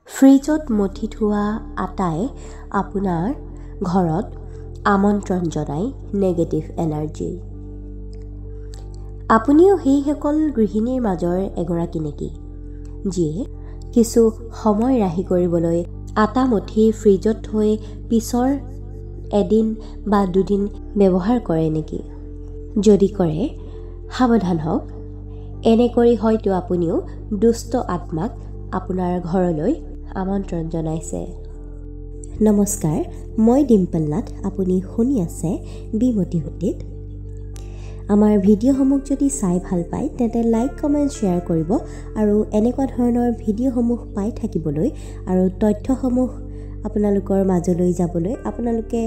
ফ্ৰিজত মথি থোৱা আটাই আপোনাৰ ঘৰত আমন্ত্ৰণ জনায় নেগেটিভ এনাৰ্জি। আপুনিও সেইসকল গৃহিণীৰ মাজৰ এগৰাকী নেকি, যিয়ে কিছু সময় ৰাহি কৰিবলৈ আটা মথি ফ্ৰিজত থৈ পিছৰ এদিন বা দুদিন ব্যৱহাৰ কৰে নেকি? যদি কৰে, সাৱধান হওক। এনে কৰি হয়তো আপুনিও দুষ্ট আত্মাক আপোনাৰ ঘৰলৈ আমন্ত্ৰণ জনাইছে। নমস্কাৰ, মই ডিম্পল নাথ। আপুনি শুনি আছে বিমতিহুটিত। আমাৰ ভিডিঅ'সমূহ যদি চাই ভাল পায় তেন্তে লাইক, কমেণ্ট, শ্বেয়াৰ কৰিব আৰু এনেকুৱা ধৰণৰ ভিডিঅ'সমূহ পাই থাকিবলৈ আৰু তথ্যসমূহ আপোনালোকৰ মাজলৈ যাবলৈ আপোনালোকে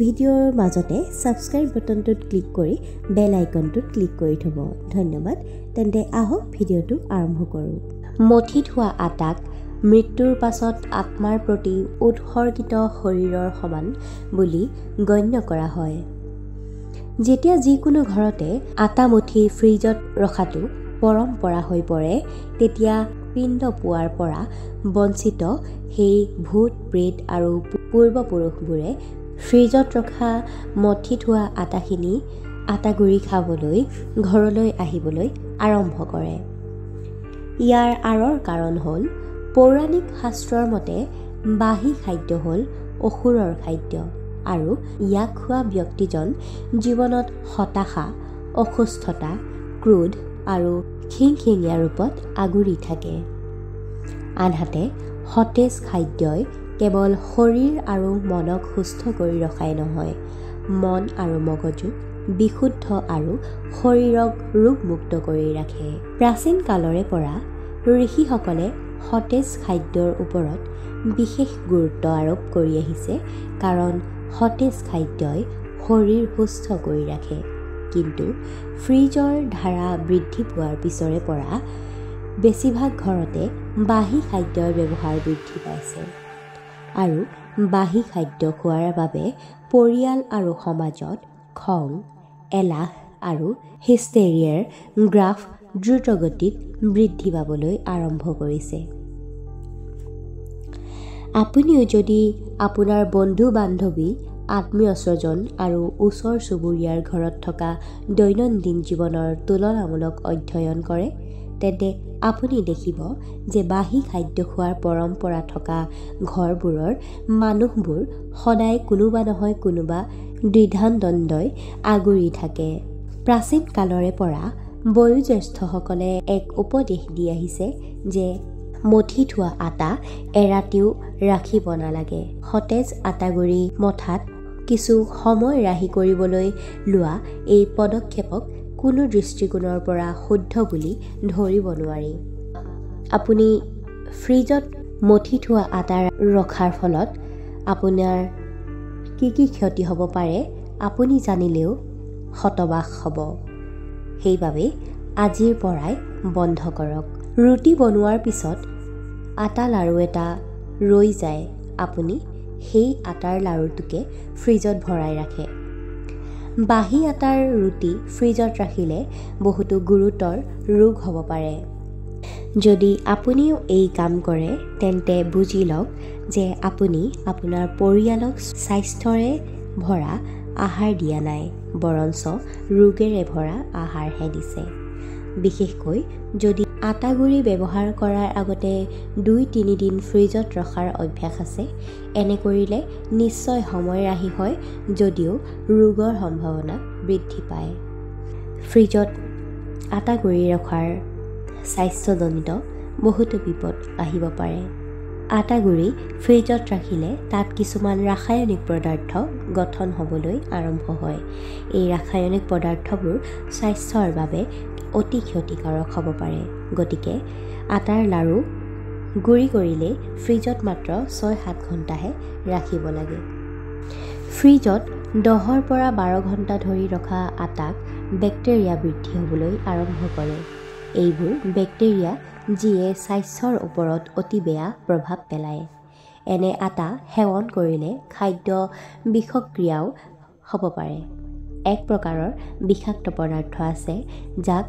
ভিডিঅ'ৰ মাজতে ছাবস্ক্ৰাইব বাটনটোত ক্লিক কৰি বেল আইকনটোত ক্লিক কৰি থ'ব। ধন্যবাদ। তেন্তে আহক ভিডিঅ'টো আৰম্ভ কৰোঁ। মথি থোৱা আটাক মৃত্যুৰ পাছত আত্মাৰ প্ৰতি উৎসৰ্গিত শৰীৰৰ সমান বুলি গণ্য কৰা হয়। যেতিয়া যিকোনো ঘৰতে আটা মথি ফ্ৰিজত ৰখাটো পৰম্পৰা হৈ পৰে, তেতিয়া পিণ্ড পোৱাৰ পৰা বঞ্চিত সেই ভূত প্ৰেত আৰু পূৰ্বপুৰুষবোৰে ফ্ৰিজত ৰখা মথি থোৱা আটাখিনি আটাগুৰি খাবলৈ ঘৰলৈ আহিবলৈ আৰম্ভ কৰে। ইয়াৰ আঁৰৰ কাৰণ হ'ল, পৌৰাণিক শাস্ত্ৰৰ মতে বাহী খাদ্য হ'ল অসুৰৰ খাদ্য আৰু ইয়াক খোৱা ব্যক্তিজন জীৱনত হতাশা, অসুস্থতা, ক্ৰোধ আৰু খিংখিঙীয়া ৰূপত আগুৰি থাকে। আনহাতে সতেজ খাদ্যই কেৱল শৰীৰ আৰু মনক সুস্থ কৰি ৰখাই নহয়, মন আৰু মগজু বিশুদ্ধ আৰু শৰীৰক ৰোগমুক্ত কৰি ৰাখে। প্ৰাচীন কালৰে পৰা ঋষিসকলে সতেজ খাদ্যৰ ওপৰত বিশেষ গুৰুত্ব আৰোপ কৰি আহিছে, কাৰণ সতেজ খাদ্যই শৰীৰ সুস্থ কৰি ৰাখে। কিন্তু ফ্ৰিজৰ ধাৰা বৃদ্ধি পোৱাৰ পিছৰে পৰা বেছিভাগ ঘৰতে বাহী খাদ্যৰ ব্যৱহাৰ বৃদ্ধি পাইছে আৰু বাহী খাদ্য খোৱাৰ বাবে পৰিয়াল আৰু সমাজত খং, এলাহ আৰু হিষ্টেৰিয়াৰ গ্ৰাফ দ্ৰুতগতিত বৃদ্ধি পাবলৈ আৰম্ভ কৰিছে। আপুনিও যদি আপোনাৰ বন্ধু-বান্ধৱী, আত্মীয় স্বজন আৰু ওচৰ চুবুৰীয়াৰ ঘৰত থকা দৈনন্দিন জীৱনৰ তুলনামূলক অধ্যয়ন কৰে, তেন্তে আপুনি দেখিব যে বাহী খাদ্য খোৱাৰ পৰম্পৰা থকা ঘৰবোৰৰ মানুহবোৰ সদায় কোনোবা নহয় কোনোবা দ্বিধাদ্বন্দ্বই আগুৰি থাকে। প্ৰাচীন কালৰে পৰা বয়োজ্যেষ্ঠসকলে এক উপদেশ দি আহিছে যে মথি থোৱা আটা এৰাতিও ৰাখিব নালাগে। সতেজ আটাগুৰি মথাত কিছু সময় ৰাহি কৰিবলৈ লোৱা এই পদক্ষেপক কোনো দৃষ্টিকোণৰ পৰা শুদ্ধ বুলি ধৰিব নোৱাৰি। আপুনি ফ্ৰিজত মথি থোৱা আটা ৰখাৰ ফলত আপোনাৰ কি ক্ষতি হ'ব পাৰে আপুনি জানিলেও হতবাক হ'ব। সেইবাবে আজিৰ পৰাই বন্ধ কৰক। ৰুটি বনোৱাৰ পিছত আটা লাৰু এটা ৰৈ যায়, আপুনি সেই আটাৰ লাৰুটোকে ফ্ৰিজত ভৰাই ৰাখে। বাহী আটাৰ ৰুটি ফ্ৰিজত ৰাখিলে বহুতো গুৰুতৰ ৰোগ হ'ব পাৰে। যদি আপুনিও এই কাম কৰে, তেন্তে বুজি লওক যে আপুনি আপোনাৰ পৰিয়ালক স্বাস্থ্যৰে ভৰা আহাৰ দিয়া নাই, বৰঞ্চ ৰোগেৰে ভৰা আহাৰহে দিছে। বিশেষকৈ যদি আটাগুৰি ব্যৱহাৰ কৰাৰ আগতে 2-3 দিন ফ্ৰিজত ৰখাৰ অভ্যাস আছে, এনে কৰিলে নিশ্চয় সময় ৰাহি হয়, যদিও ৰোগৰ সম্ভাৱনা বৃদ্ধি পায়। ফ্ৰিজত আটাগুৰি ৰখাৰ স্বাস্থ্যজনিত বহুতো বিপদ আহিব পাৰে। আটাগুৰি ফ্ৰিজত ৰাখিলে তাত কিছুমান ৰাসায়নিক পদাৰ্থ গঠন হ'বলৈ আৰম্ভ হয়। এই ৰাসায়নিক পদাৰ্থবোৰ স্বাস্থ্যৰ বাবে অতি ক্ষতিকাৰক হ'ব পাৰে। গতিকে আটাৰ লাৰু গুৰি কৰিলেই ফ্ৰিজত মাত্ৰ 6-7 ঘণ্টাহে ৰাখিব লাগে। ফ্ৰিজত 10 পৰা 12 ঘণ্টা ধৰি ৰখা আটাক বেক্টেৰিয়া বৃদ্ধি হ'বলৈ আৰম্ভ কৰে। এইবোৰ বেক্টেৰিয়া যিয়ে স্বাস্থ্যৰ ওপৰত অতি বেয়া প্ৰভাৱ পেলায়। এনে আটা সেৱন কৰিলে খাদ্য বিষক্ৰিয়াও হ'ব পাৰে। এক প্ৰকাৰৰ বিষাক্ত পদাৰ্থ আছে যাক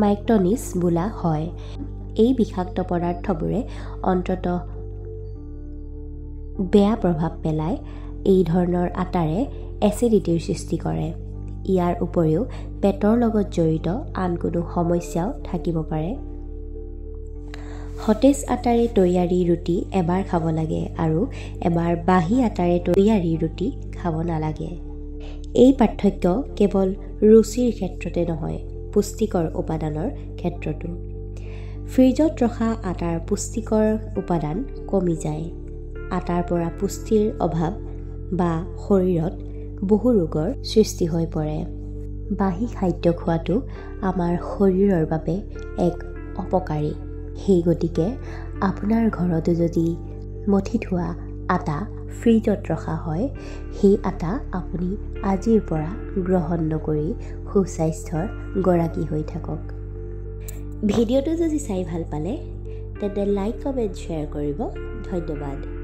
মাইক্ৰনিছ বোলা হয়। এই বিষাক্ত পদাৰ্থবোৰে অন্ততঃ বেয়া প্ৰভাৱ পেলায়। এই ধৰণৰ আটাৰে এচিডিটিৰ সৃষ্টি কৰে। ইয়াৰ উপৰিও পেটৰ লগত জড়িত আন কোনো সমস্যাও থাকিব পাৰে। সতেজ আটাৰে তৈয়াৰী ৰুটি এবাৰ খাব লাগে আৰু এবাৰ বাহি আটাৰে তৈয়াৰী ৰুটি খাব নালাগে। এই পাৰ্থক্য কেৱল ৰুচিৰ ক্ষেত্ৰতে নহয়, পুষ্টিকৰ উপাদানৰ ক্ষেত্ৰতো। ফ্ৰিজত ৰখা আটাৰ পুষ্টিকৰ উপাদান কমি যায়। আটাৰ পৰা পুষ্টিৰ অভাৱ বা শৰীৰত বহু ৰোগৰ সৃষ্টি হৈ পৰে। বাহি খাদ্য খোৱাটো আমাৰ শৰীৰৰ বাবে এক অপকাৰী। সেই গতিকে আপোনাৰ ঘৰতো যদি মথি থোৱা আটা ফ্ৰিজত ৰখা হয়, সেই আটা আপুনি আজিৰ পৰা গ্ৰহণ নকৰি সুস্বাস্থ্যৰ গৰাকী হৈ থাকক। ভিডিঅ'টো যদি চাই ভাল পালে তেন্তে লাইক, কমেণ্ট, শ্বেয়াৰ কৰিব। ধন্যবাদ।